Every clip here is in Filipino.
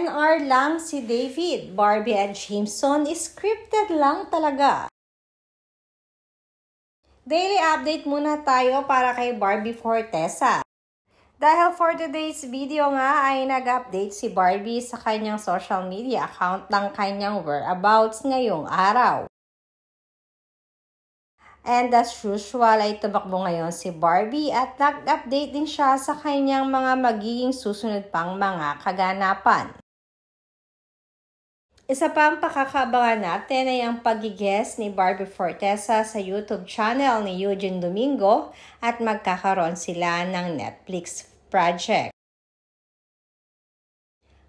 NR lang si David, Barbie at Jameson, scripted lang talaga. Daily update muna tayo para kay Barbie Fortesa. Dahil for today's video nga ay nag-update si Barbie sa kanyang social media account ng kanyang whereabouts ngayong araw. And as usual ay tumakbo ngayon si Barbie at nag-update din siya sa kanyang mga magiging susunod pang mga kaganapan. Isa pang pakakabangan natin ay ang pag-guest ni Barbie Fortesa sa YouTube channel ni Eugene Domingo at magkakaroon sila ng Netflix project.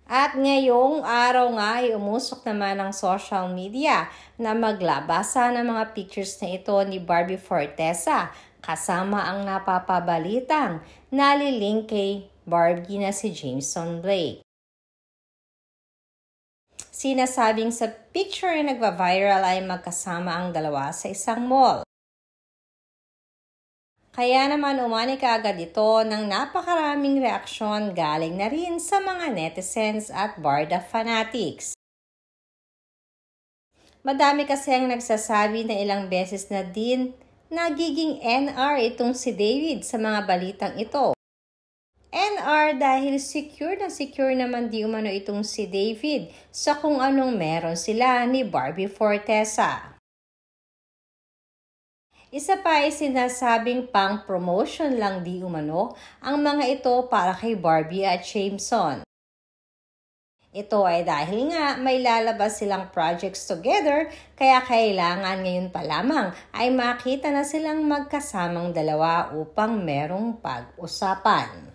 At ngayong araw nga ay umusok naman ng social media na maglabasa ng mga pictures na ito ni Barbie Fortesa kasama ang napapabalitang nalilink kay Barbie na si Jameson Blake. Sinasabing sa picture na nagva-viral ay magkasama ang dalawa sa isang mall. Kaya naman umani kaagad ito ng napakaraming reaksyon galing na rin sa mga netizens at Barda fanatics. Madami kasi ang nagsasabi na ilang beses na din nagiging NR itong si David sa mga balitang ito. NR dahil secure naman di umano itong si David sa kung anong meron sila ni Barbie Fortesa. Isa pa ay sinasabing pang promotion lang di umano ang mga ito para kay Barbie at Jameson. Ito ay dahil nga may lalabas silang projects together kaya kailangan ngayon pa lamang ay makita na silang magkasamang dalawa upang merong pag-usapan.